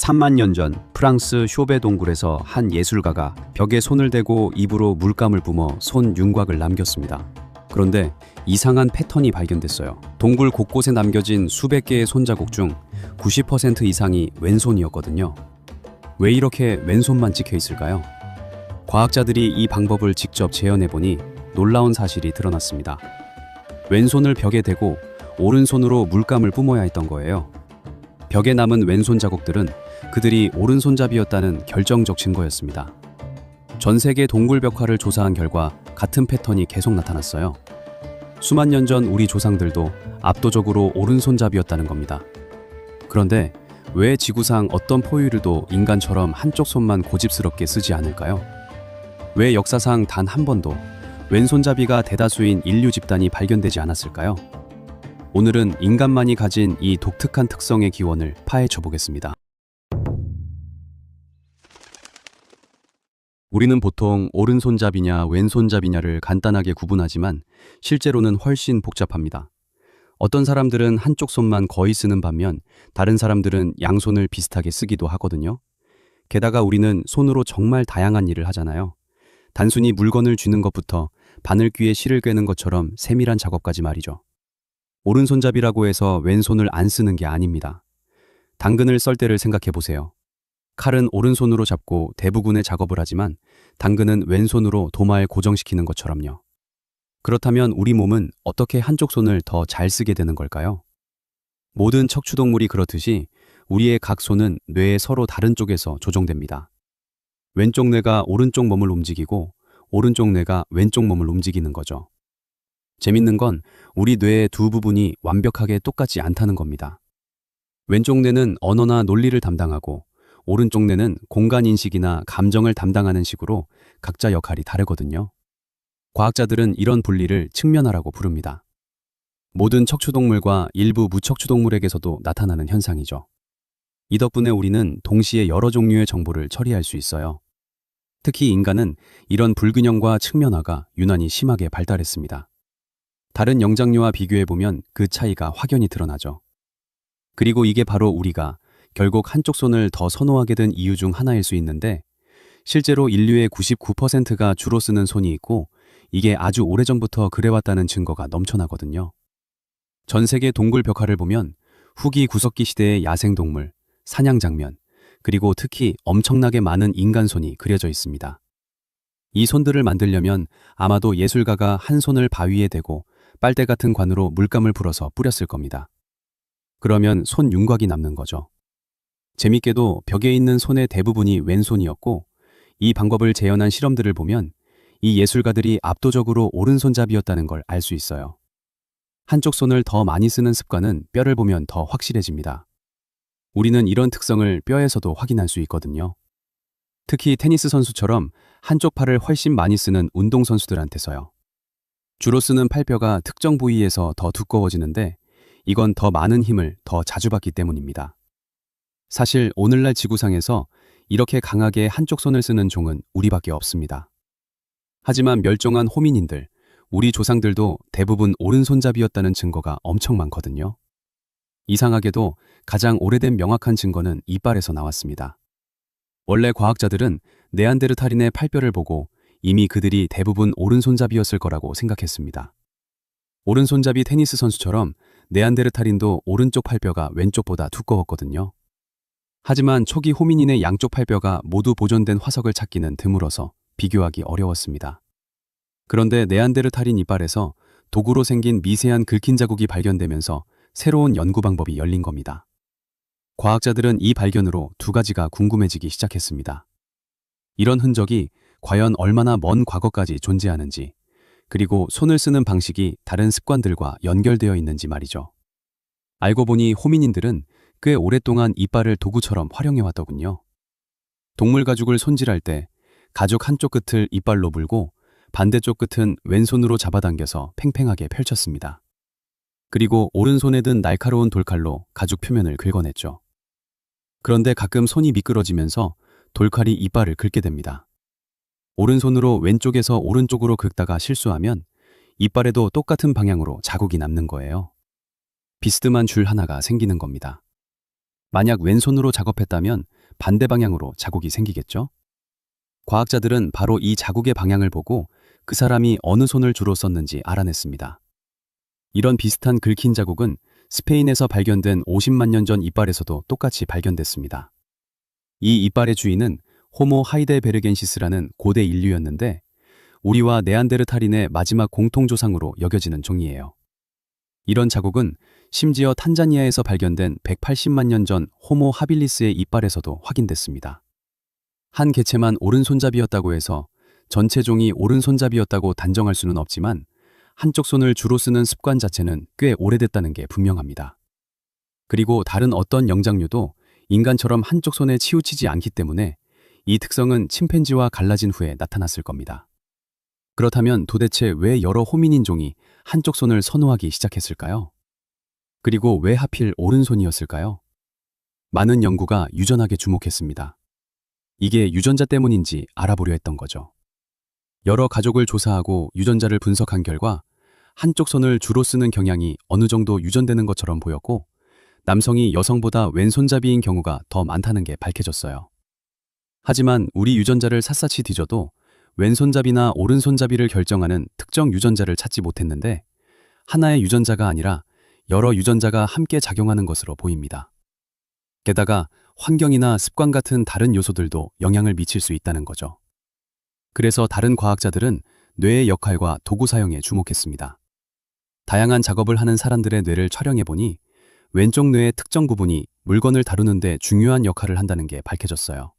3만 년 전 프랑스 쇼베 동굴에서 한 예술가가 벽에 손을 대고 입으로 물감을 뿜어 손 윤곽을 남겼습니다. 그런데 이상한 패턴이 발견됐어요. 동굴 곳곳에 남겨진 수백 개의 손자국 중 90% 이상이 왼손이었거든요. 왜 이렇게 왼손만 찍혀 있을까요? 과학자들이 이 방법을 직접 재현해보니 놀라운 사실이 드러났습니다. 왼손을 벽에 대고 오른손으로 물감을 뿜어야 했던 거예요. 벽에 남은 왼손 자국들은 그들이 오른손잡이였다는 결정적 증거였습니다. 전 세계 동굴 벽화를 조사한 결과 같은 패턴이 계속 나타났어요. 수만 년 전 우리 조상들도 압도적으로 오른손잡이였다는 겁니다. 그런데 왜 지구상 어떤 포유류도 인간처럼 한쪽 손만 고집스럽게 쓰지 않을까요? 왜 역사상 단 한 번도 왼손잡이가 대다수인 인류 집단이 발견되지 않았을까요? 오늘은 인간만이 가진 이 독특한 특성의 기원을 파헤쳐 보겠습니다. 우리는 보통 오른손잡이냐 왼손잡이냐를 간단하게 구분하지만 실제로는 훨씬 복잡합니다. 어떤 사람들은 한쪽 손만 거의 쓰는 반면 다른 사람들은 양손을 비슷하게 쓰기도 하거든요. 게다가 우리는 손으로 정말 다양한 일을 하잖아요. 단순히 물건을 쥐는 것부터 바늘귀에 실을 꿰는 것처럼 세밀한 작업까지 말이죠. 오른손잡이라고 해서 왼손을 안 쓰는 게 아닙니다. 당근을 썰 때를 생각해 보세요. 칼은 오른손으로 잡고 대부분의 작업을 하지만 당근은 왼손으로 도마에 고정시키는 것처럼요. 그렇다면 우리 몸은 어떻게 한쪽 손을 더 잘 쓰게 되는 걸까요? 모든 척추동물이 그렇듯이 우리의 각 손은 뇌의 서로 다른 쪽에서 조종됩니다. 왼쪽 뇌가 오른쪽 몸을 움직이고 오른쪽 뇌가 왼쪽 몸을 움직이는 거죠. 재밌는 건 우리 뇌의 두 부분이 완벽하게 똑같지 않다는 겁니다. 왼쪽 뇌는 언어나 논리를 담당하고 오른쪽 뇌는 공간인식이나 감정을 담당하는 식으로 각자 역할이 다르거든요. 과학자들은 이런 분리를 측면화라고 부릅니다. 모든 척추동물과 일부 무척추동물에게서도 나타나는 현상이죠. 이 덕분에 우리는 동시에 여러 종류의 정보를 처리할 수 있어요. 특히 인간은 이런 불균형과 측면화가 유난히 심하게 발달했습니다. 다른 영장류와 비교해보면 그 차이가 확연히 드러나죠. 그리고 이게 바로 우리가 결국 한쪽 손을 더 선호하게 된 이유 중 하나일 수 있는데 실제로 인류의 99%가 주로 쓰는 손이 있고 이게 아주 오래전부터 그래왔다는 증거가 넘쳐나거든요. 전 세계 동굴 벽화를 보면 후기 구석기 시대의 야생동물, 사냥 장면, 그리고 특히 엄청나게 많은 인간 손이 그려져 있습니다. 이 손들을 만들려면 아마도 예술가가 한 손을 바위에 대고 빨대 같은 관으로 물감을 불어서 뿌렸을 겁니다. 그러면 손 윤곽이 남는 거죠. 재밌게도 벽에 있는 손의 대부분이 왼손이었고 이 방법을 재현한 실험들을 보면 이 예술가들이 압도적으로 오른손잡이였다는 걸 알 수 있어요. 한쪽 손을 더 많이 쓰는 습관은 뼈를 보면 더 확실해집니다. 우리는 이런 특성을 뼈에서도 확인할 수 있거든요. 특히 테니스 선수처럼 한쪽 팔을 훨씬 많이 쓰는 운동선수들한테서요. 주로 쓰는 팔뼈가 특정 부위에서 더 두꺼워지는데 이건 더 많은 힘을 더 자주 받기 때문입니다. 사실 오늘날 지구상에서 이렇게 강하게 한쪽 손을 쓰는 종은 우리밖에 없습니다. 하지만 멸종한 호미닌들, 우리 조상들도 대부분 오른손잡이였다는 증거가 엄청 많거든요. 이상하게도 가장 오래된 명확한 증거는 이빨에서 나왔습니다. 원래 과학자들은 네안데르탈인의 팔뼈를 보고 이미 그들이 대부분 오른손잡이였을 거라고 생각했습니다. 오른손잡이 테니스 선수처럼 네안데르탈인도 오른쪽 팔뼈가 왼쪽보다 두꺼웠거든요. 하지만 초기 호미닌의 양쪽 팔뼈가 모두 보존된 화석을 찾기는 드물어서 비교하기 어려웠습니다. 그런데 네안데르탈인 이빨에서 도구로 생긴 미세한 긁힌 자국이 발견되면서 새로운 연구 방법이 열린 겁니다. 과학자들은 이 발견으로 두 가지가 궁금해지기 시작했습니다. 이런 흔적이 과연 얼마나 먼 과거까지 존재하는지, 그리고 손을 쓰는 방식이 다른 습관들과 연결되어 있는지 말이죠. 알고 보니 호미닌들은 꽤 오랫동안 이빨을 도구처럼 활용해왔더군요. 동물 가죽을 손질할 때 가죽 한쪽 끝을 이빨로 물고 반대쪽 끝은 왼손으로 잡아당겨서 팽팽하게 펼쳤습니다. 그리고 오른손에 든 날카로운 돌칼로 가죽 표면을 긁어냈죠. 그런데 가끔 손이 미끄러지면서 돌칼이 이빨을 긁게 됩니다. 오른손으로 왼쪽에서 오른쪽으로 긁다가 실수하면 이빨에도 똑같은 방향으로 자국이 남는 거예요. 비스듬한 줄 하나가 생기는 겁니다. 만약 왼손으로 작업했다면 반대 방향으로 자국이 생기겠죠? 과학자들은 바로 이 자국의 방향을 보고 그 사람이 어느 손을 주로 썼는지 알아냈습니다. 이런 비슷한 긁힌 자국은 스페인에서 발견된 50만 년 전 이빨에서도 똑같이 발견됐습니다. 이 이빨의 주인은 호모 하이데베르겐시스라는 고대 인류였는데 우리와 네안데르탈인의 마지막 공통조상으로 여겨지는 종이에요. 이런 자국은 심지어 탄자니아에서 발견된 180만 년 전 호모 하빌리스의 이빨에서도 확인됐습니다. 한 개체만 오른손잡이였다고 해서 전체 종이 오른손잡이였다고 단정할 수는 없지만 한쪽 손을 주로 쓰는 습관 자체는 꽤 오래됐다는 게 분명합니다. 그리고 다른 어떤 영장류도 인간처럼 한쪽 손에 치우치지 않기 때문에 이 특성은 침팬지와 갈라진 후에 나타났을 겁니다. 그렇다면 도대체 왜 여러 호미닌 종이 한쪽 손을 선호하기 시작했을까요? 그리고 왜 하필 오른손이었을까요? 많은 연구가 유전학에 주목했습니다. 이게 유전자 때문인지 알아보려 했던 거죠. 여러 가족을 조사하고 유전자를 분석한 결과 한쪽 손을 주로 쓰는 경향이 어느 정도 유전되는 것처럼 보였고 남성이 여성보다 왼손잡이인 경우가 더 많다는 게 밝혀졌어요. 하지만 우리 유전자를 샅샅이 뒤져도 왼손잡이나 오른손잡이를 결정하는 특정 유전자를 찾지 못했는데 하나의 유전자가 아니라 여러 유전자가 함께 작용하는 것으로 보입니다. 게다가 환경이나 습관 같은 다른 요소들도 영향을 미칠 수 있다는 거죠. 그래서 다른 과학자들은 뇌의 역할과 도구 사용에 주목했습니다. 다양한 작업을 하는 사람들의 뇌를 촬영해보니 왼쪽 뇌의 특정 부분이 물건을 다루는 데 중요한 역할을 한다는 게 밝혀졌어요.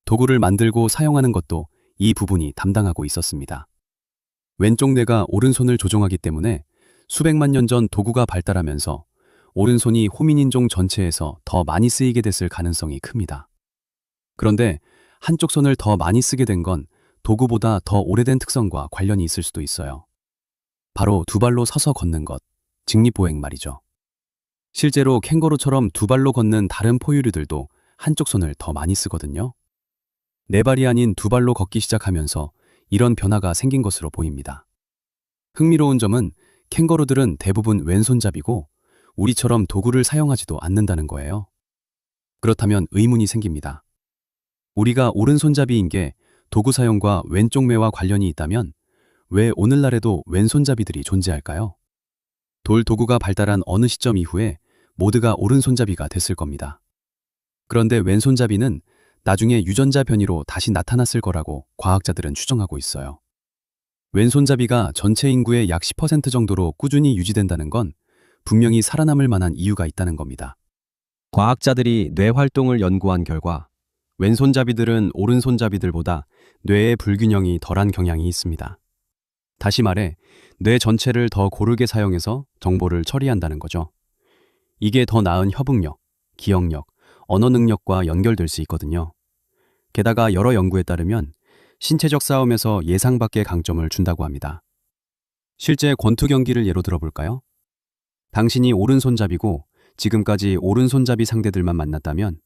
도구를 만들고 사용하는 것도 이 부분이 담당하고 있었습니다. 왼쪽 뇌가 오른손을 조종하기 때문에 수백만 년 전 도구가 발달하면서 오른손이 호미닌종 전체에서 더 많이 쓰이게 됐을 가능성이 큽니다. 그런데 한쪽 손을 더 많이 쓰게 된 건 도구보다 더 오래된 특성과 관련이 있을 수도 있어요. 바로 두 발로 서서 걷는 것, 직립보행 말이죠. 실제로 캥거루처럼 두 발로 걷는 다른 포유류들도 한쪽 손을 더 많이 쓰거든요. 네 발이 아닌 두 발로 걷기 시작하면서 이런 변화가 생긴 것으로 보입니다. 흥미로운 점은 캥거루들은 대부분 왼손잡이고 우리처럼 도구를 사용하지도 않는다는 거예요. 그렇다면 의문이 생깁니다. 우리가 오른손잡이인 게 도구 사용과 왼쪽 뇌와 관련이 있다면 왜 오늘날에도 왼손잡이들이 존재할까요? 돌 도구가 발달한 어느 시점 이후에 모두가 오른손잡이가 됐을 겁니다. 그런데 왼손잡이는 나중에 유전자 변이로 다시 나타났을 거라고 과학자들은 추정하고 있어요. 왼손잡이가 전체 인구의 약 10% 정도로 꾸준히 유지된다는 건 분명히 살아남을 만한 이유가 있다는 겁니다. 과학자들이 뇌 활동을 연구한 결과 왼손잡이들은 오른손잡이들보다 뇌의 불균형이 덜한 경향이 있습니다. 다시 말해 뇌 전체를 더 고르게 사용해서 정보를 처리한다는 거죠. 이게 더 나은 협응력, 기억력, 언어 능력과 연결될 수 있거든요. 게다가 여러 연구에 따르면 신체적 싸움에서 예상 밖의 강점을 준다고 합니다. 실제 권투 경기를 예로 들어볼까요? 당신이 오른손잡이고 지금까지 오른손잡이 상대들만 만났다면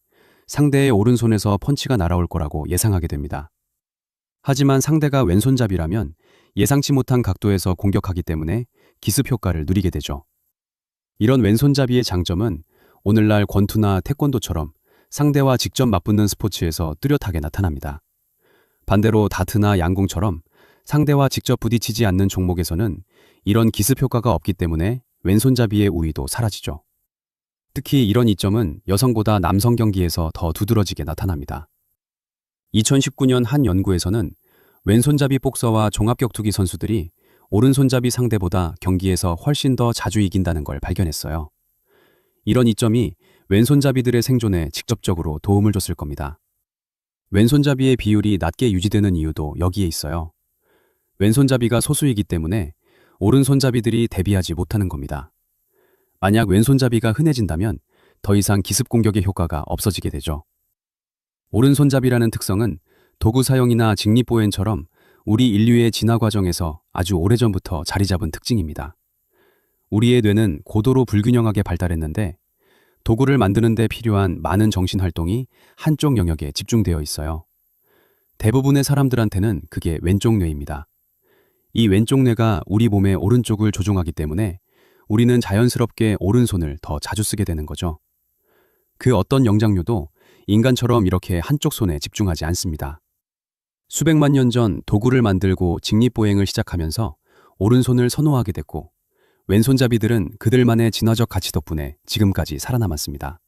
상대의 오른손에서 펀치가 날아올 거라고 예상하게 됩니다. 하지만 상대가 왼손잡이라면 예상치 못한 각도에서 공격하기 때문에 기습 효과를 누리게 되죠. 이런 왼손잡이의 장점은 오늘날 권투나 태권도처럼 상대와 직접 맞붙는 스포츠에서 뚜렷하게 나타납니다. 반대로 다트나 양궁처럼 상대와 직접 부딪히지 않는 종목에서는 이런 기습 효과가 없기 때문에 왼손잡이의 우위도 사라지죠. 특히 이런 이점은 여성보다 남성 경기에서 더 두드러지게 나타납니다. 2019년 한 연구에서는 왼손잡이 복서와 종합격투기 선수들이 오른손잡이 상대보다 경기에서 훨씬 더 자주 이긴다는 걸 발견했어요. 이런 이점이 왼손잡이들의 생존에 직접적으로 도움을 줬을 겁니다. 왼손잡이의 비율이 낮게 유지되는 이유도 여기에 있어요. 왼손잡이가 소수이기 때문에 오른손잡이들이 대비하지 못하는 겁니다. 만약 왼손잡이가 흔해진다면 더 이상 기습 공격의 효과가 없어지게 되죠. 오른손잡이라는 특성은 도구 사용이나 직립보행처럼 우리 인류의 진화 과정에서 아주 오래전부터 자리 잡은 특징입니다. 우리의 뇌는 고도로 불균형하게 발달했는데 도구를 만드는 데 필요한 많은 정신활동이 한쪽 영역에 집중되어 있어요. 대부분의 사람들한테는 그게 왼쪽 뇌입니다. 이 왼쪽 뇌가 우리 몸의 오른쪽을 조종하기 때문에 우리는 자연스럽게 오른손을 더 자주 쓰게 되는 거죠. 그 어떤 영장류도 인간처럼 이렇게 한쪽 손에 집중하지 않습니다. 수백만 년 전 도구를 만들고 직립보행을 시작하면서 오른손을 선호하게 됐고, 왼손잡이들은 그들만의 진화적 가치 덕분에 지금까지 살아남았습니다.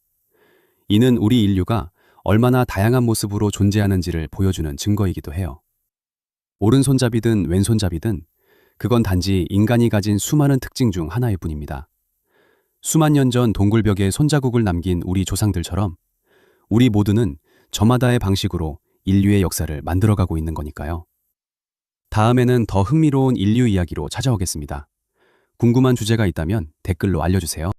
이는 우리 인류가 얼마나 다양한 모습으로 존재하는지를 보여주는 증거이기도 해요. 오른손잡이든 왼손잡이든 그건 단지 인간이 가진 수많은 특징 중 하나일 뿐입니다. 수만 년 전 동굴벽에 손자국을 남긴 우리 조상들처럼 우리 모두는 저마다의 방식으로 인류의 역사를 만들어가고 있는 거니까요. 다음에는 더 흥미로운 인류 이야기로 찾아오겠습니다. 궁금한 주제가 있다면 댓글로 알려주세요.